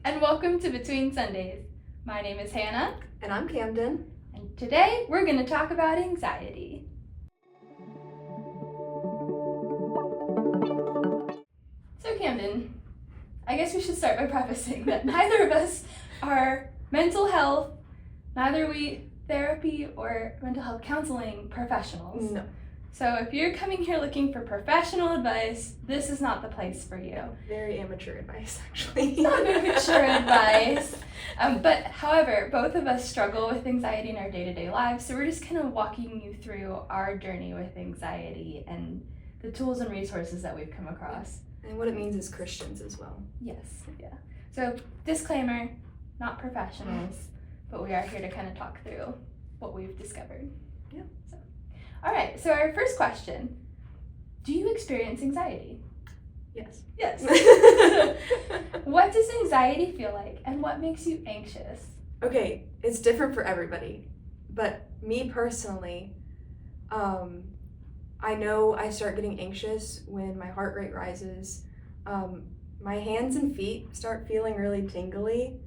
and welcome to Between Sundays. My name is Hannah. And I'm Camden. And today we're going to talk about anxiety. So Camden, I guess we should start by prefacing that neither of us are mental health, neither are we therapy or mental health counseling professionals. No. So if you're coming here looking for professional advice, this is not the place for you. Very amateur advice, actually. It's not very mature advice. But however, both of us struggle with anxiety in our day-to-day lives, so we're just kind of walking you through our journey with anxiety and the tools and resources that we've come across. And what it means as Christians as well. Yes, yeah. So disclaimer, not professionals, but we are here to kind of talk through what we've discovered. Yeah. So, all right, so our first question, do you experience anxiety? Yes. Yes. What does anxiety feel like, and what makes you anxious? Okay, it's different for everybody. But me personally, I know I start getting anxious when my heart rate rises. My hands and feet start feeling really tingly.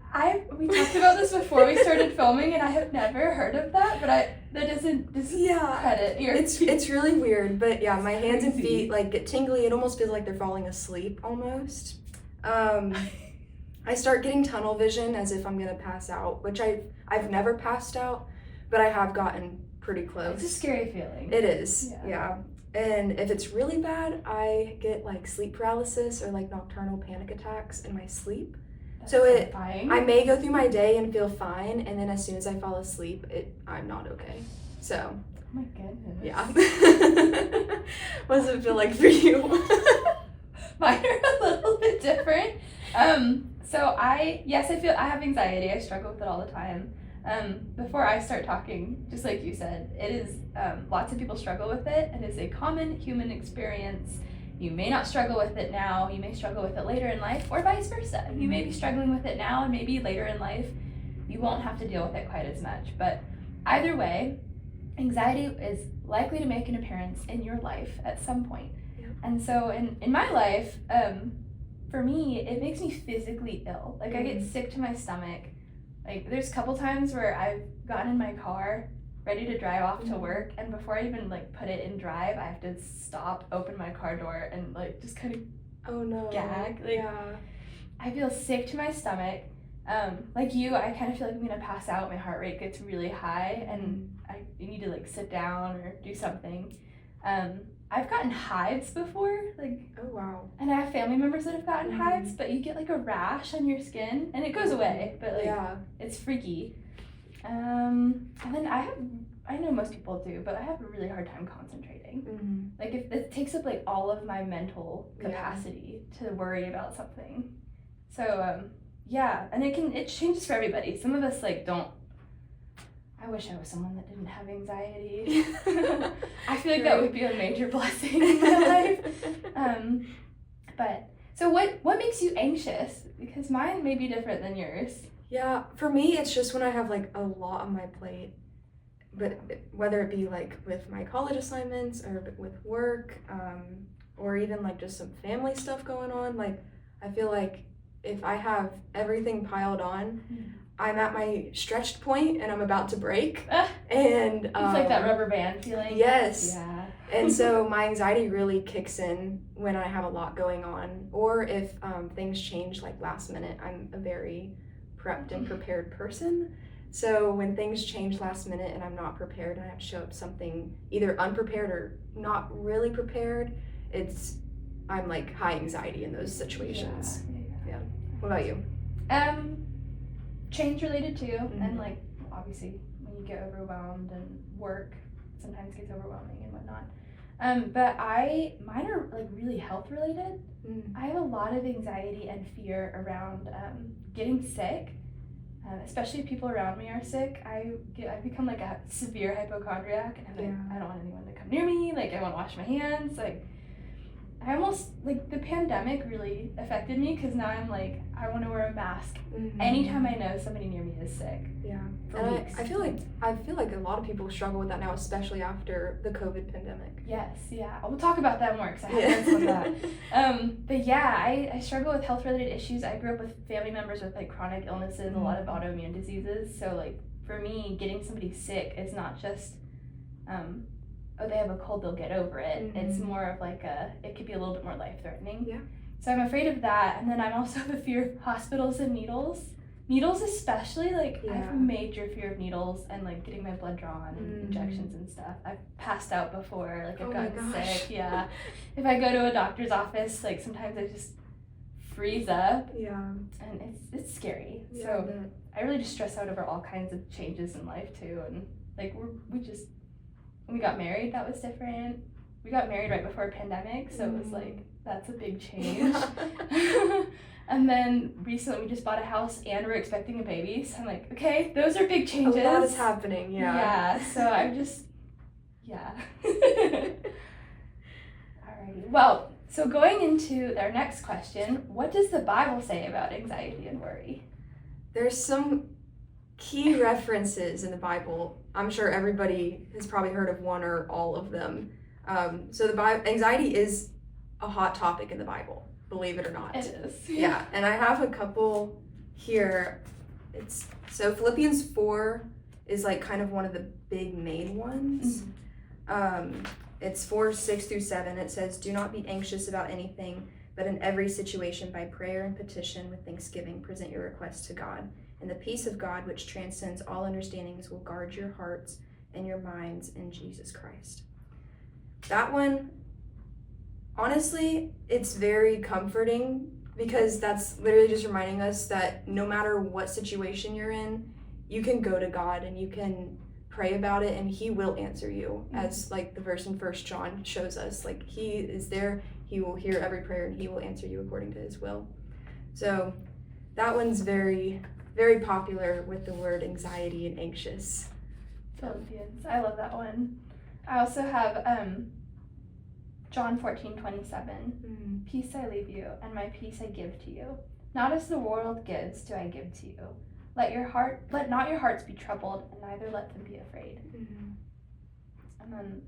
We talked about this before we started filming, and I have never heard of that, but that doesn't discredit your It's really weird, but yeah, my hands and crazy. feet get tingly. It almost feels like they're falling asleep almost. I start getting tunnel vision as if I'm gonna pass out, which I've never passed out, but I have gotten pretty close. It's a scary feeling. It is, Yeah. yeah. And if it's really bad, I get sleep paralysis or nocturnal panic attacks in my sleep. That's So terrifying. I may go through my day and feel fine, and then as soon as I fall asleep, I'm not okay. So, Oh my goodness. yeah. What does it feel like for you? Mine are a little bit different. So I have anxiety. I struggle with it all the time. Before I start talking, just like you said, it is, lots of people struggle with it. It is a common human experience. You may not struggle with it now, you may struggle with it later in life, or vice versa. You may be struggling with it now, and maybe later in life, you won't have to deal with it quite as much. But either way, anxiety is likely to make an appearance in your life at some point. Yeah. And so in my life, for me, it makes me physically ill. I get sick to my stomach. There's a couple times where I've gotten in my car ready to drive off to work, and before I even put it in drive, I have to stop, open my car door, and just kind of Oh no. gag. Yeah. I feel sick to my stomach. Like you, I kind of feel like I'm gonna pass out. My heart rate gets really high, and I need to sit down or do something. I've gotten hives before, Oh wow. and I have family members that have gotten hives, but you get a rash on your skin, and it goes away, but Yeah. it's freaky. And then I know most people do, but I have a really hard time concentrating. Mm-hmm. If it takes up all of my mental Yeah. capacity to worry about something. So yeah, and it changes for everybody. Some of us don't. I wish I was someone that didn't have anxiety. I feel like that would be a major blessing in my life. But so what makes you anxious? Because mine may be different than yours. Yeah, for me, it's just when I have a lot on my plate, but whether it be with my college assignments or with work, or even just some family stuff going on. I feel like if I have everything piled on, I'm at my stretched point and I'm about to break. And It's like that rubber band feeling. Yes. Yeah. And so my anxiety really kicks in when I have a lot going on, or if things change last minute. I'm a very prepped and prepared person. So when things change last minute and I'm not prepared and I have to show up something either unprepared or not really prepared, I'm high anxiety in those situations. Yeah. What about you? Change related too, and obviously when you get overwhelmed and work sometimes gets overwhelming and whatnot. But mine are really health related. I have a lot of anxiety and fear around getting sick, especially if people around me are sick. I've become a severe hypochondriac, and I don't want anyone to come near me. I want to wash my hands. I almost, like, the pandemic really affected me because now I'm like, I want to wear a mask anytime I know somebody near me is sick. Yeah. For And weeks. I feel like a lot of people struggle with that now, especially after the COVID pandemic. Yes, yeah. We'll talk about that more because I have notes on that. But yeah, I struggle with health-related issues. I grew up with family members with like chronic illnesses, a lot of autoimmune diseases. So like for me, getting somebody sick is not just, oh, they have a cold, they'll get over it. It's more of like it could be a little bit more life-threatening. Yeah. So I'm afraid of that. And then I'm also have a fear of hospitals and needles. Needles especially, like I have a major fear of needles and like getting my blood drawn and injections and stuff. I've passed out before, like I've gotten sick, yeah. If I go to a doctor's office, like sometimes I just freeze up. Yeah. And it's scary. Yeah, So I really just stress out over all kinds of changes in life too. And like when we got married, that was different. We got married right before a pandemic, so it was like, that's a big change. And then recently we just bought a house and we're expecting a baby, so I'm like, okay, those are big changes. A lot is happening, yeah. Yeah, so I'm just, yeah. Alrighty, well, so going into our next question, what does the Bible say about anxiety and worry? There's some key references in the Bible. I'm sure everybody has probably heard of one or all of them. So anxiety is a hot topic in the Bible, believe it or not. It is. Yeah, and I have a couple here. So Philippians 4 is like kind of one of the big main ones. It's 4:6-7. It says, "Do not be anxious about anything, but in every situation by prayer and petition with thanksgiving present your requests to God. And the peace of God, which transcends all understandings, will guard your hearts and your minds in Jesus Christ." That one, honestly, it's very comforting because that's literally just reminding us that no matter what situation you're in, you can go to God and you can pray about it and he will answer you, as like the verse in 1 John shows us. Like he is there, he will hear every prayer and he will answer you according to his will. So that one's very, very popular with the word anxiety and anxious. Philippians, I love that one. I also have John 14:27. Peace I leave you, and my peace I give to you. Not as the world gives, do I give to you. Let not your hearts be troubled, and neither let them be afraid. And then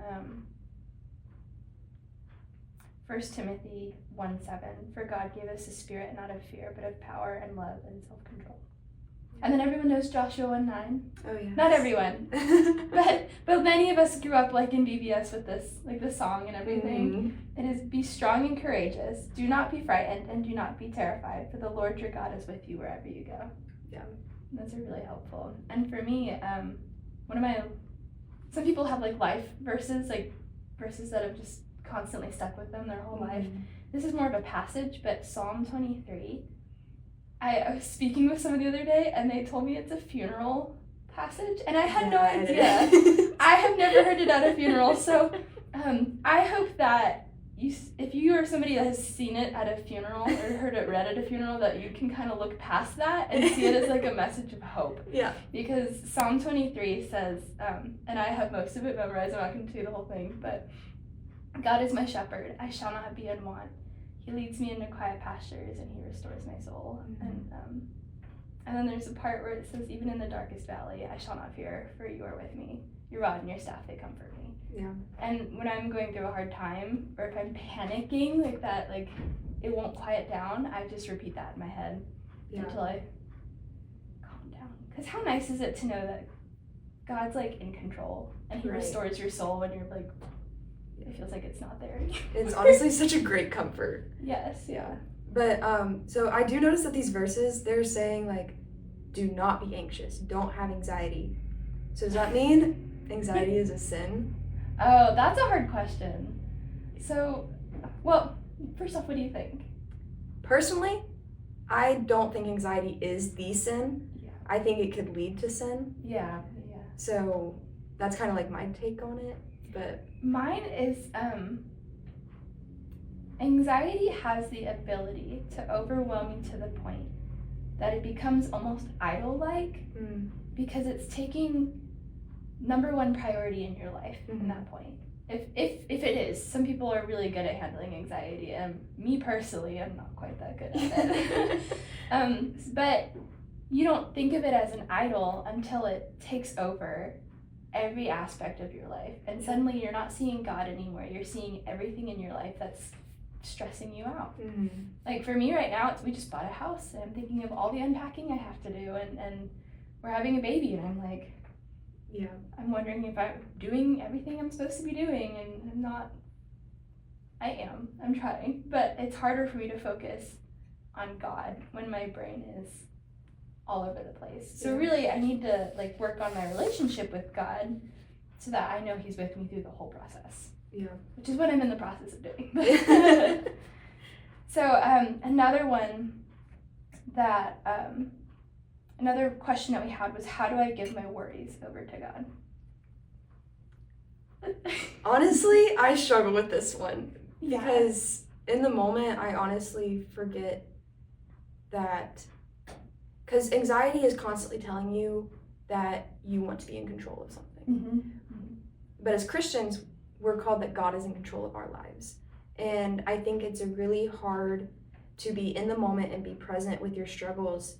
1 Timothy 1:7. For God gave us a spirit not of fear, but of power and love and self-control. And then everyone knows Joshua 1:9. Oh yeah. Not everyone, but many of us grew up like in BBS with this, like the song and everything. It is, be strong and courageous. Do not be frightened and do not be terrified, for the Lord your God is with you wherever you go. Yeah. And those are really helpful. And for me, some people have like life verses, like verses that have just constantly stuck with them their whole life. This is more of a passage, but Psalm 23. I was speaking with someone the other day and they told me it's a funeral passage and I had no idea. I have never heard it at a funeral, so I hope that if you are somebody that has seen it at a funeral or heard it read at a funeral, that you can kind of look past that and see it as like a message of hope. Yeah. Because Psalm 23 says, and I have most of it memorized, I'm not going to tell you the whole thing, but God is my shepherd, I shall not be in want. He leads me into quiet pastures and he restores my soul. And then there's a part where it says, even in the darkest valley, I shall not fear, for you are with me. Your rod and your staff, they comfort me. Yeah. And when I'm going through a hard time, or if I'm panicking like that, like it won't quiet down, I just repeat that in my head until I calm down. Because how nice is it to know that God's like in control and he restores your soul when you're like, it feels like it's not there. It's honestly such a great comfort. Yes, yeah. But so I do notice that these verses, they're saying like, do not be anxious, don't have anxiety. So does that mean anxiety is a sin? Oh, that's a hard question. So, well, first off, what do you think? Personally, I don't think anxiety is the sin. Yeah. I think it could lead to sin. Yeah. So that's kind of like my take on it. But mine is anxiety has the ability to overwhelm you to the point that it becomes almost idol-like because it's taking number one priority in your life in that point. if it is, some people are really good at handling anxiety, and me personally, I'm not quite that good at it. But you don't think of it as an idol until it takes over every aspect of your life, and suddenly you're not seeing God anymore. You're seeing everything in your life that's stressing you out. Mm-hmm. Like for me right now, we just bought a house, and I'm thinking of all the unpacking I have to do, and we're having a baby, and I'm like, yeah, I'm wondering if I'm doing everything I'm supposed to be doing, and I'm not. I'm trying, but it's harder for me to focus on God when my brain is all over the place. So really, I need to like work on my relationship with God so that I know He's with me through the whole process. Yeah. Which is what I'm in the process of doing. So another one that another question that we had was, how do I give my worries over to God? Honestly, I struggle with this one Yeah. because in the moment, I honestly forget that, because anxiety is constantly telling you that you want to be in control of something. Mm-hmm. But as Christians, we're called that God is in control of our lives. And I think it's really hard to be in the moment and be present with your struggles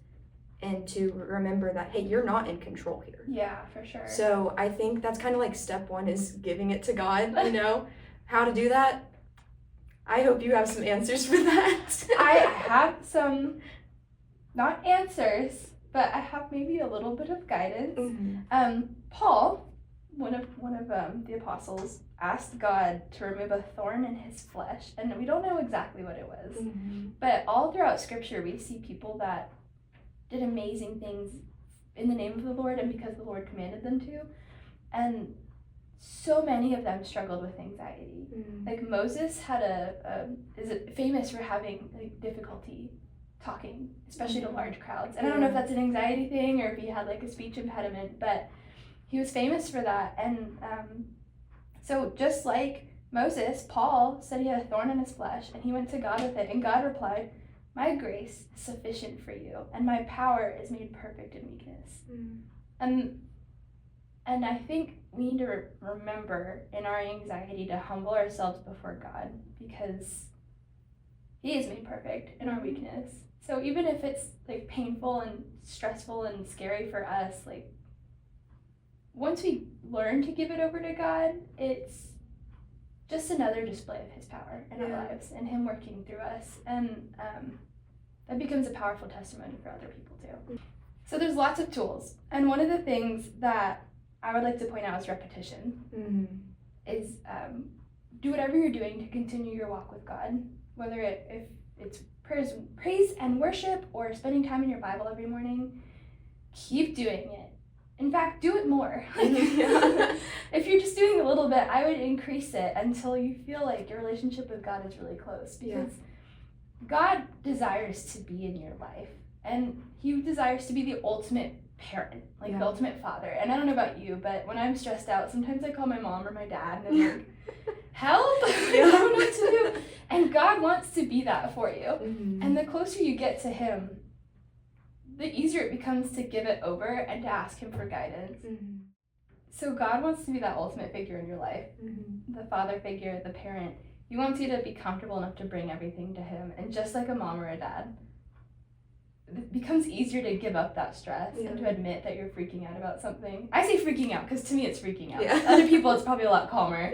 and to remember that, hey, you're not in control here. Yeah, for sure. So I think that's kind of like step one, is giving it to God, you know? How to do that? I hope you have some answers for that. I have some, not answers, but I have maybe a little bit of guidance. Mm-hmm. Paul, one of the apostles, asked God to remove a thorn in his flesh, and we don't know exactly what it was. Mm-hmm. But all throughout Scripture, we see people that did amazing things in the name of the Lord and because the Lord commanded them to, and so many of them struggled with anxiety. Mm-hmm. Like Moses had is famous for having like difficulty talking, especially to large crowds. And I don't know if that's an anxiety thing or if he had like a speech impediment, but he was famous for that. And so just like Moses, Paul said he had a thorn in his flesh, and he went to God with it, and God replied, "My grace is sufficient for you, and my power is made perfect in weakness." Mm-hmm. And I think we need to remember in our anxiety to humble ourselves before God, because He is made perfect in our weakness. So even if it's like painful and stressful and scary for us, like once we learn to give it over to God, it's just another display of His power in our lives and Him working through us. And that becomes a powerful testimony for other people too. So there's lots of tools. And one of the things that I would like to point out is repetition. Mm-hmm. Is do whatever you're doing to continue your walk with God, whether if it's praise and worship or spending time in your Bible every morning. Keep doing it. In fact, do it more. If you're just doing a little bit, I would increase it until you feel like your relationship with God is really close, because God desires to be in your life, and He desires to be the ultimate parent, like the ultimate father. And I don't know about you, but when I'm stressed out, sometimes I call my mom or my dad and I'm like, help, I don't know what to do. And God wants to be that for you. Mm-hmm. And the closer you get to Him, the easier it becomes to give it over and to ask Him for guidance. Mm-hmm. So God wants to be that ultimate figure in your life, the father figure, the parent. He wants you to be comfortable enough to bring everything to Him. And just like a mom or a dad, it becomes easier to give up that stress and to admit that you're freaking out about something. I say freaking out because to me it's freaking out. Other people it's probably a lot calmer.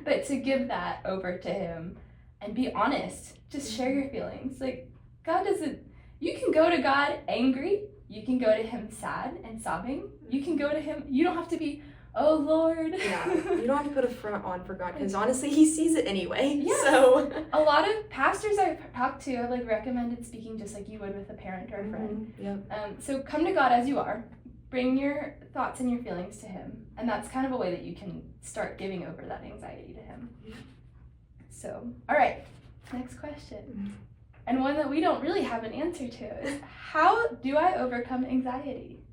But to give that over to Him and be honest, just share your feelings. Like, God doesn't, you can go to God angry, you can go to Him sad and sobbing, you can go to Him, you don't have to be, oh Lord. You don't have to put a front on for God, because honestly He sees it anyway. Yeah. So a lot of pastors I've talked to have like recommended speaking just like you would with a parent or a friend. So come to God as you are, bring your thoughts and your feelings to Him, and that's kind of a way that you can start giving over that anxiety to Him. So, all right, next question, and one that we don't really have an answer to is, how do I overcome anxiety?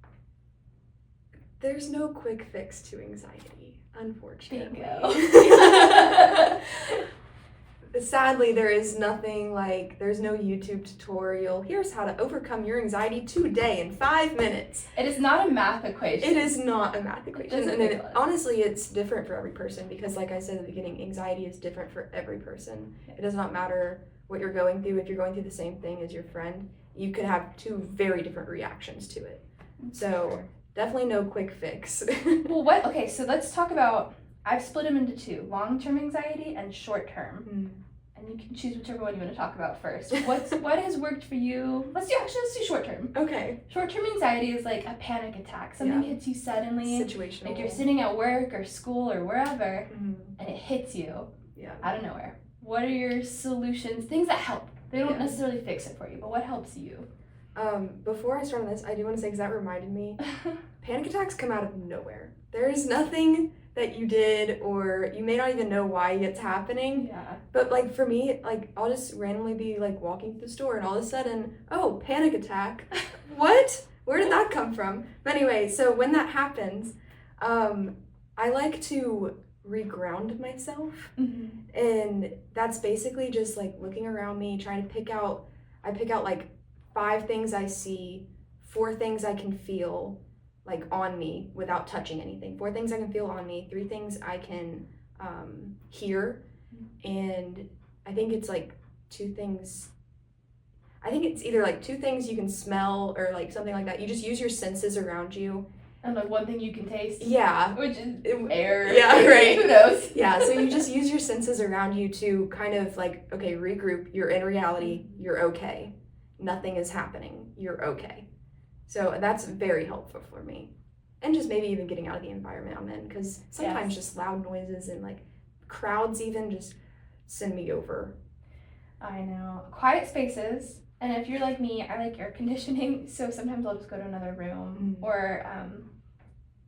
There's no quick fix to anxiety, unfortunately. Bingo. Sadly, there is nothing like, there's no YouTube tutorial. Here's how to overcome your anxiety today in 5 minutes. It is not a math equation. It is not a math equation. doesn't make sense. Honestly, it's different for every person because, like I said at the beginning, anxiety is different for every person. It does not matter what you're going through. If you're going through the same thing as your friend, you could have 2 very different reactions to it. So definitely no quick fix. Well, okay, so let's talk about, I've split them into 2, long-term anxiety and short-term. And you can choose whichever one you want to talk about first. What has worked for you? Let's do short-term. Okay. Short-term anxiety is like a panic attack. Something hits you suddenly. Situational. Like you're sitting at work or school or wherever, Mm-hmm. and it hits you Yeah. out of nowhere. What are your solutions? Things that help. They don't necessarily fix it for you, but what helps you? Before I start on this, I do want to say, because that reminded me, panic attacks come out of nowhere. There is nothing that you did, or you may not even know why it's happening. Yeah. But like for me, like I'll just randomly be like walking through the store, and all of a sudden, oh, panic attack. What? Where did that come from? But anyway, so when that happens, I like to reground myself, and that's basically just like looking around me, trying to pick out like 5 things I see, 4 things I can feel like on me without touching anything, 4 things I can feel on me, 3 things I can hear, and I think it's like 2 things. I think it's either like 2 things you can smell or like something like that. You just use your senses around you. And like 1 thing you can taste. Yeah. Which is air. Yeah, right. Who knows? Yeah, so you just use your senses around you to kind of like, okay, regroup. You're in reality. You're okay. Nothing is happening. You're okay. So that's very helpful for me. And just maybe even getting out of the environment I'm in, because sometimes just loud noises and like crowds even just send me over. I know. Quiet spaces. And if you're like me, I like air conditioning, so sometimes I'll just go to another room. Or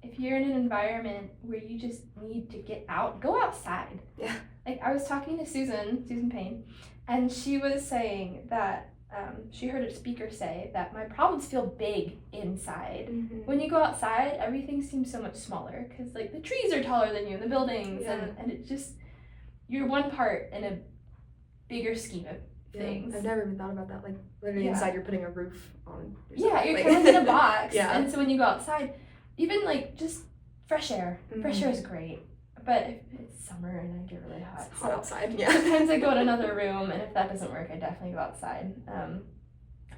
if you're in an environment where you just need to get out, go outside. Yeah. Like I was talking to Susan Payne, and she was saying that she heard a speaker say that my problems feel big inside. When you go outside, everything seems so much smaller because like the trees are taller than you and the buildings, and it just, you're one part in a bigger scheme of things. I've never even thought about that. Like literally inside, you're putting a roof on yourself. Yeah, you're kind of in a box. Yeah. And so when you go outside, even like just fresh air. Fresh air is great. But if it's summer and I get really hot. It's hot outside. Yeah. Sometimes I go in another room, and if that doesn't work, I definitely go outside.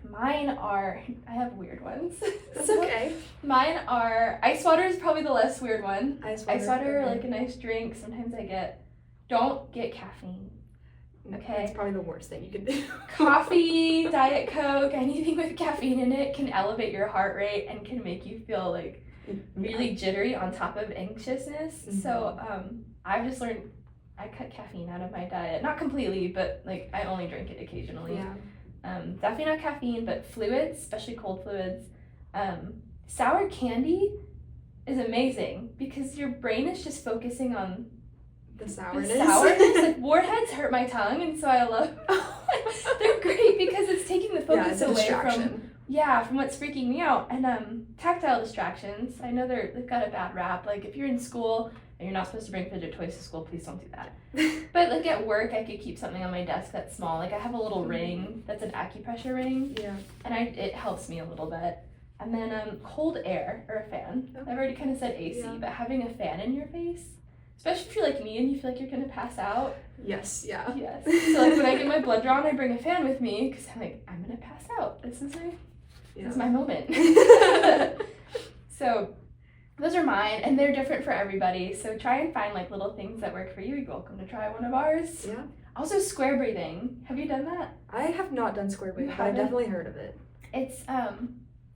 Mine are, I have weird ones. That's okay. Mine are, ice water is probably the less weird one. Ice water, like a nice drink. Sometimes don't get caffeine. Okay. That's probably the worst thing you could do. Coffee, Diet Coke, anything with caffeine in it can elevate your heart rate and can make you feel like really jittery on top of anxiousness. So I've just learned, I cut caffeine out of my diet. Not completely, but like I only drink it occasionally. Yeah. Definitely not caffeine, but fluids, especially cold fluids. Sour candy is amazing because your brain is just focusing on the sourness. Like warheads hurt my tongue, and so I love they're great because it's taking the focus away from what's freaking me out. And tactile distractions, I know they've got a bad rap. Like if you're in school and you're not supposed to bring fidget toys to school, please don't do that. But like at work, I could keep something on my desk that's small. Like I have a little ring that's an acupressure ring. Yeah. And it helps me a little bit. And then cold air or a fan. Okay. I've already kind of said AC, but having a fan in your face, especially if you're like me and you feel like you're gonna pass out. Yes, yeah. Yes. So like when I get my blood drawn, I bring a fan with me because I'm like, I'm gonna pass out. This is my moment. So those are mine, and they're different for everybody. So try and find like little things that work for you. You're welcome to try one of ours. Yeah. Also square breathing. Have you done that? I have not done square breathing, but I've definitely heard of it. It's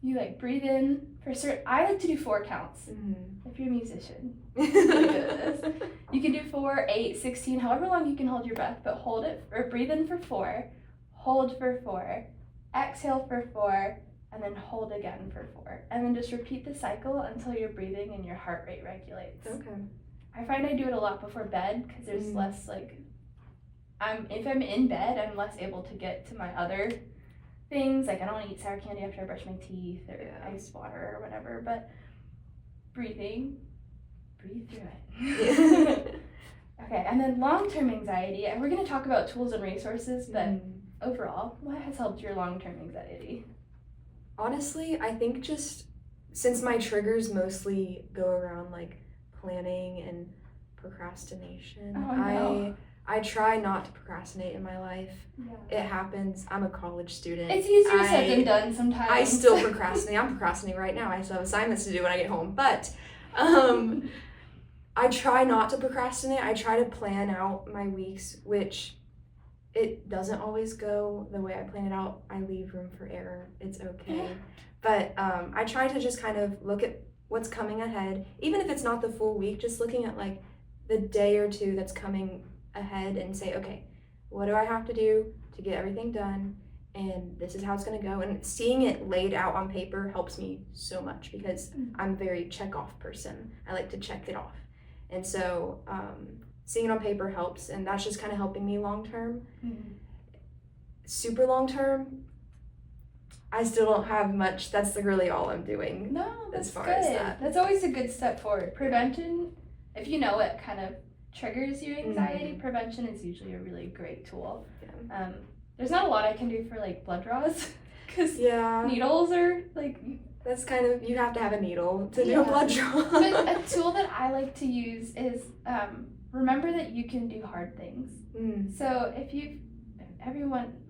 you like breathe in for certain. I like to do 4 counts. If you're a musician, you're really good at this. You can do 4, 8, 16, however long you can hold your breath, but hold it or breathe in for 4, hold for 4, exhale for 4, and then hold again for 4. And then just repeat the cycle until you're breathing and your heart rate regulates. Okay. I find I do it a lot before bed because there's less like, if I'm in bed, I'm less able to get to my other things. Like I don't want to eat sour candy after I brush my teeth or ice water or whatever, but breathe through it. Okay, and then long-term anxiety, and we're going to talk about tools and resources, but overall, what has helped your long-term anxiety? Honestly, I think just since my triggers mostly go around like planning and procrastination, Oh, no. I try not to procrastinate in my life. Yeah. It happens. I'm a college student. It's easier said than done sometimes. I still procrastinate. I'm procrastinating right now. I still have assignments to do when I get home. But I try not to procrastinate. I try to plan out my weeks, which it doesn't always go the way I plan it out. I leave room for error. It's okay. But I try to just kind of look at what's coming ahead, even if it's not the full week, just looking at like the day or two that's coming ahead and say, okay, what do I have to do to get everything done? And this is how it's going to go. And seeing it laid out on paper helps me so much because I'm a very check off person. I like to check it off. And so seeing it on paper helps, and that's just kind of helping me long term. Super long term, I still don't have much. That's really all I'm doing. No, that's as far good. as that. That's always a good step forward. Prevention, if you know it kind of triggers your anxiety, prevention is usually a really great tool. Yeah. There's not a lot I can do for like blood draws because Yeah, needles are like. that's kind of, you have to have a needle to do a blood draw. But a tool that I like to use is remember that you can do hard things. So if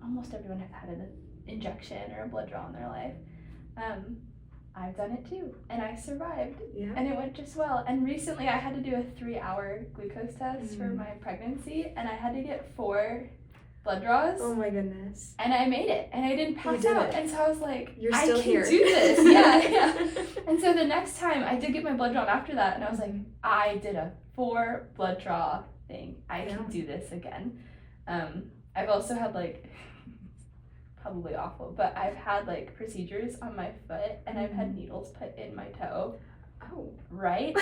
almost everyone has had an injection or a blood draw in their life. I've done it too, and I survived, and it went just well. And recently I had to do a 3-hour glucose test for my pregnancy, and I had to get 4 blood draws. Oh my goodness. And I made it, and I didn't pass out. And so I was like, You're I still can here. do this. Yeah. And so the next time I did get my blood drawn after that, and I was like, I did a 4 blood draw thing. I can do this again. I've also had like, probably awful, but I've had like procedures on my foot, and I've had needles put in my toe. Oh. Right?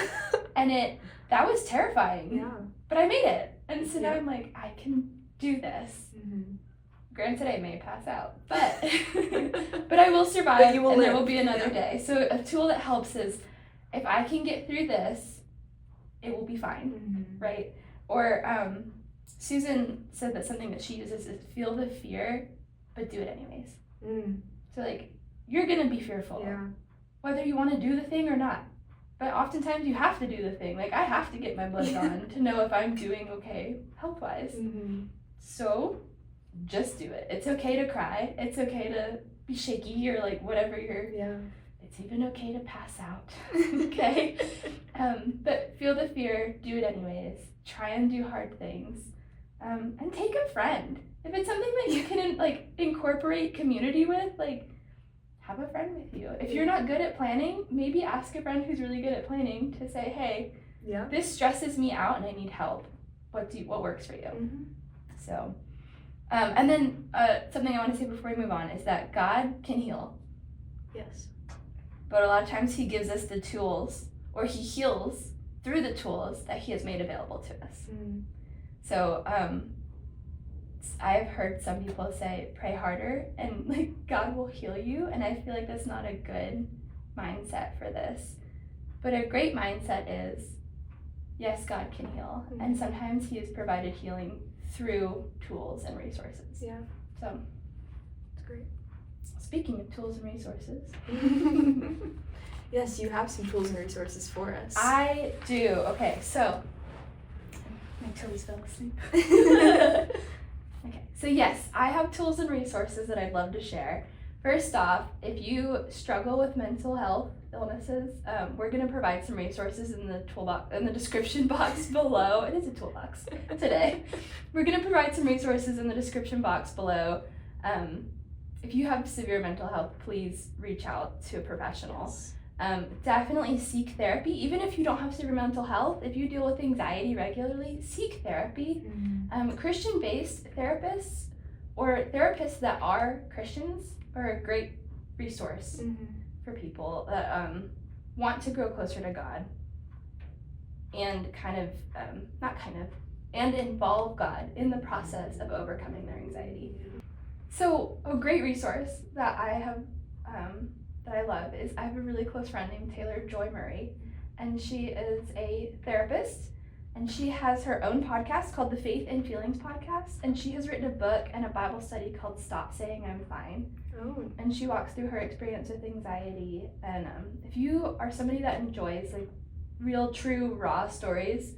And that was terrifying. Yeah. But I made it. And so now I'm like, I can do this. Mm-hmm. Granted, I may pass out, but but I will survive, and live. there will be another day. So a tool that helps is, if I can get through this, it will be fine, right? Or Susan said that something that she uses is feel the fear, but do it anyways. So like, you're gonna be fearful, whether you want to do the thing or not. But oftentimes you have to do the thing. Like, I have to get my blood drawn to know if I'm doing okay health-wise. So just do it. It's okay to cry. It's okay to be shaky or like whatever it's even okay to pass out. Okay? But feel the fear, do it anyways. Try and do hard things. And take a friend. If it's something that you can like incorporate community with, like, have a friend with you. If you're not good at planning, maybe ask a friend who's really good at planning to say, hey, this stresses me out and I need help. What works for you? So, and then something I want to say before we move on is that God can heal. Yes. But a lot of times he gives us the tools, or he heals through the tools that he has made available to us. So I've heard some people say, pray harder, and like God will heal you. And I feel like that's not a good mindset for this. But a great mindset is, yes, God can heal. And sometimes he has provided healing through tools and resources. Yeah. So it's great. Speaking of tools and resources. Yes, you have some tools and resources for us. I do. Okay, so my toes fell asleep. Okay, so yes, I have tools and resources that I'd love to share. First off, if you struggle with mental health illnesses, we're going to provide some resources in the description box below. It is a toolbox today. We're going to provide some resources in the description box below. If you have severe mental health, please reach out to a professional. Yes. Definitely seek therapy. Even if you don't have severe mental health, if you deal with anxiety regularly, seek therapy. Christian-based therapists or therapists that are Christians are a great resource for people that want to grow closer to God and and involve God in the process of overcoming their anxiety. So a great resource that I have that I love is, I have a really close friend named Taylor Joy Murray, and she is a therapist. And she has her own podcast called the Faith and Feelings Podcast. And she has written a book and a Bible study called Stop Saying I'm Fine. Oh. And she walks through her experience with anxiety. And if you are somebody that enjoys like real, true, raw stories,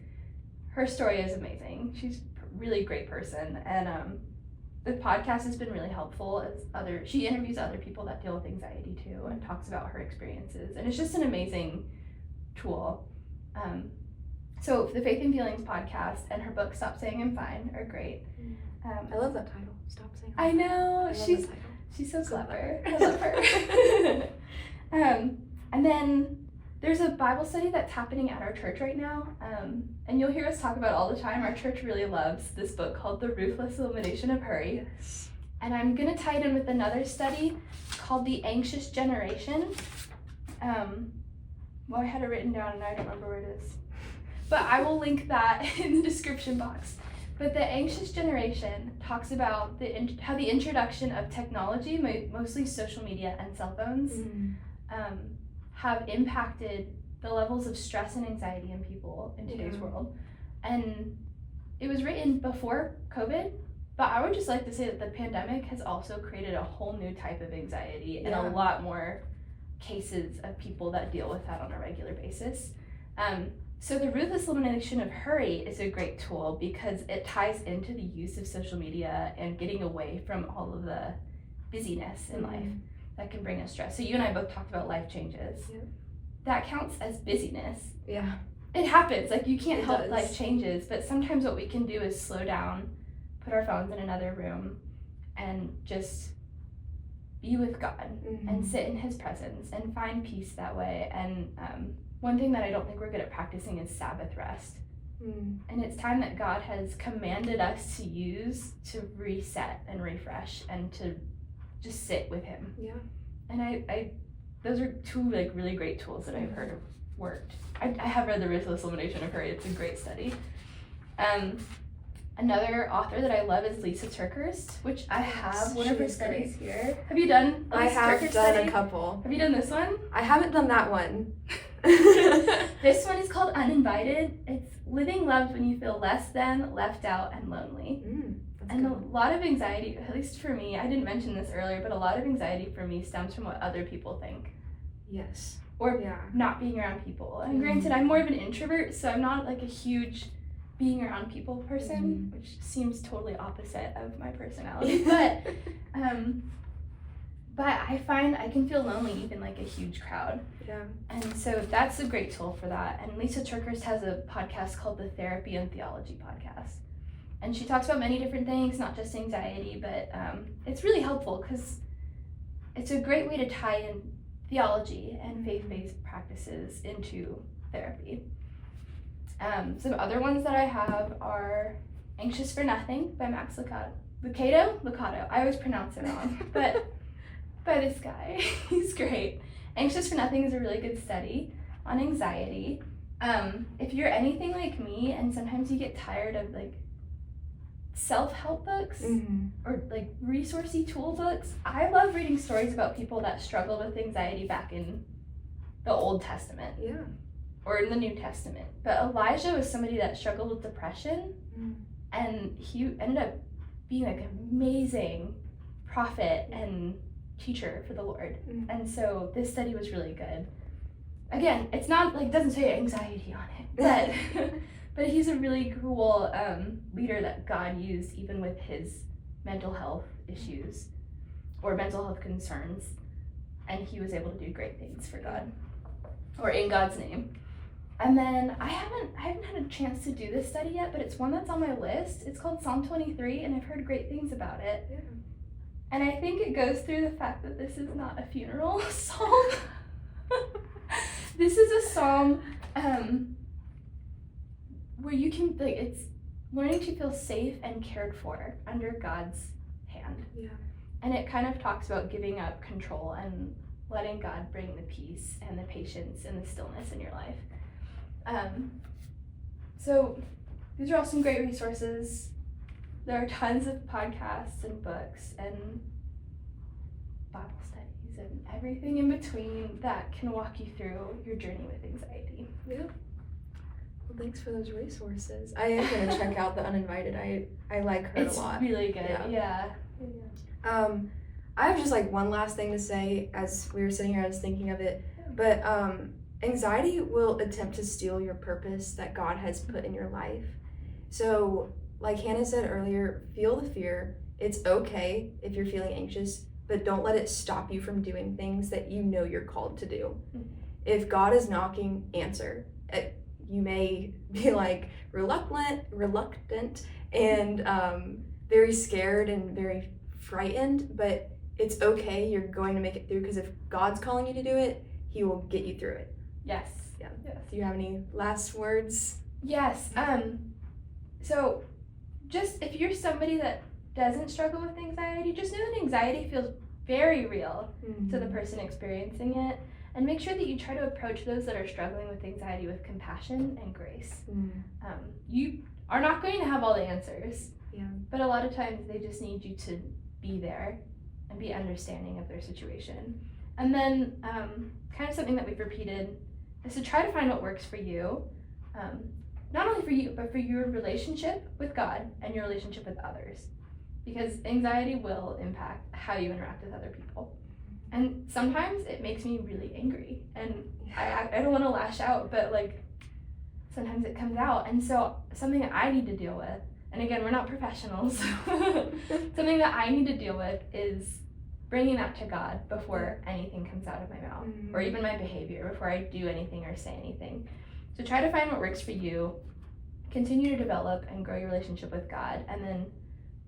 her story is amazing. She's a really great person. And the podcast has been really helpful as she interviews other people that deal with anxiety too and talks about her experiences. And it's just an amazing tool. So the Faith and Feelings podcast and her book Stop Saying I'm Fine are great. I love that title. Stop saying. I know, she's so clever. I love her. And then there's a Bible study that's happening at our church right now, and you'll hear us talk about it all the time. Our church really loves this book called The Ruthless Elimination of Hurry. Yes. And I'm gonna tie it in with another study called The Anxious Generation. Well, I had it written down and I don't remember where it is. But I will link that in the description box. But the Anxious Generation talks about how the introduction of technology, mostly social media and cell phones, have impacted the levels of stress and anxiety in people in today's world. And it was written before COVID, but I would just like to say that the pandemic has also created a whole new type of anxiety and a lot more cases of people that deal with that on a regular basis. So the Ruthless Elimination of Hurry is a great tool because it ties into the use of social media and getting away from all of the busyness in life that can bring us stress. So you and I both talked about life changes. Yeah. That counts as busyness. Yeah. It happens. Like you can't help does. life changes, but sometimes what we can do is slow down, put our phones in another room, and just be with God and sit in His presence and find peace that way. And one thing that I don't think we're good at practicing is Sabbath rest. And it's time that God has commanded us to use to reset and refresh and to just sit with Him. Yeah. And I those are two like really great tools that I've heard have worked. I have read The Ruthless Elimination of Hurry. It's a great study. Another author that I love is Lisa TerKeurst, which I have one of her studies here. Have you done a I Lisa have TerKeurst done study? a couple. Have you done this one? I haven't done that one. This one is called Uninvited. It's living loved when you feel less than, left out, and lonely. And a lot of anxiety, at least for me, I didn't mention this earlier, but a lot of anxiety for me stems from what other people think. Yes. Or not being around people. And granted, I'm more of an introvert, so I'm not like a huge being around people person, which seems totally opposite of my personality. But I find I can feel lonely even like a huge crowd. Yeah. And so that's a great tool for that. And Lisa TerKeurst has a podcast called the Therapy and Theology Podcast. And she talks about many different things, not just anxiety, but it's really helpful because it's a great way to tie in theology and faith-based practices into therapy. Some other ones that I have are Anxious for Nothing by Max Lucado. I always pronounce it wrong, but by this guy, he's great. Anxious for Nothing is a really good study on anxiety. If you're anything like me and sometimes you get tired of like self-help books or like resourcey tool books, I love reading stories about people that struggled with anxiety back in the Old Testament. Yeah. Or in the New Testament. But Elijah was somebody that struggled with depression, and he ended up being like an amazing prophet and teacher for the Lord. And so this study was really good. Again, it's not like, doesn't say anxiety on it, but he's a really cool leader that God used even with his mental health issues or mental health concerns, and he was able to do great things for God or in God's name. And then I haven't had a chance to do this study yet, but it's one that's on my list. It's called Psalm 23, and I've heard great things about it. Yeah. And I think it goes through the fact that this is not a funeral psalm. This is a psalm where you can, like, it's learning to feel safe and cared for under God's hand. Yeah. And it kind of talks about giving up control and letting God bring the peace and the patience and the stillness in your life. So these are all some great resources. There are tons of podcasts and books and Bible studies and everything in between that can walk you through your journey with anxiety. Yeah. Well, thanks for those resources. I am gonna check out the Uninvited. I like her It's a lot. really good. Yeah. I have just like one last thing to say as we were sitting here. I was thinking of it, but anxiety will attempt to steal your purpose that God has put in your life. So, like Hannah said earlier, feel the fear. It's okay if you're feeling anxious, but don't let it stop you from doing things that you know you're called to do. If God is knocking, answer. You may be like reluctant and very scared and very frightened, but it's okay. You're going to make it through, because if God's calling you to do it, He will get you through it. Yes. Yeah. Yes. Do you have any last words? Yes. So just if you're somebody that doesn't struggle with anxiety, just know that anxiety feels very real to the person experiencing it, and make sure that you try to approach those that are struggling with anxiety with compassion and grace. You are not going to have all the answers, but a lot of times they just need you to be there and be understanding of their situation. And then kind of something that we've repeated is to try to find what works for you, not only for you, but for your relationship with God and your relationship with others, because anxiety will impact how you interact with other people. And sometimes it makes me really angry, and I don't want to lash out, but like sometimes it comes out. And so something that I need to deal with, and again, we're not professionals, something that I need to deal with is bringing that to God before anything comes out of my mouth, or even my behavior, before I do anything or say anything. So try to find what works for you, continue to develop and grow your relationship with God, and then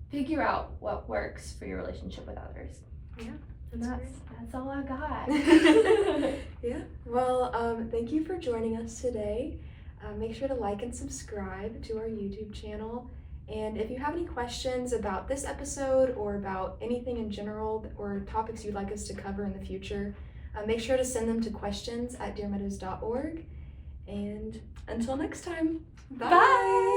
figure out what works for your relationship with others. Yeah. And that's all I got. Yeah. Well, thank you for joining us today. Make sure to like and subscribe to our YouTube channel. And if you have any questions about this episode or about anything in general or topics you'd like us to cover in the future, make sure to send them to questions@dearmeadows.org. And until next time, bye!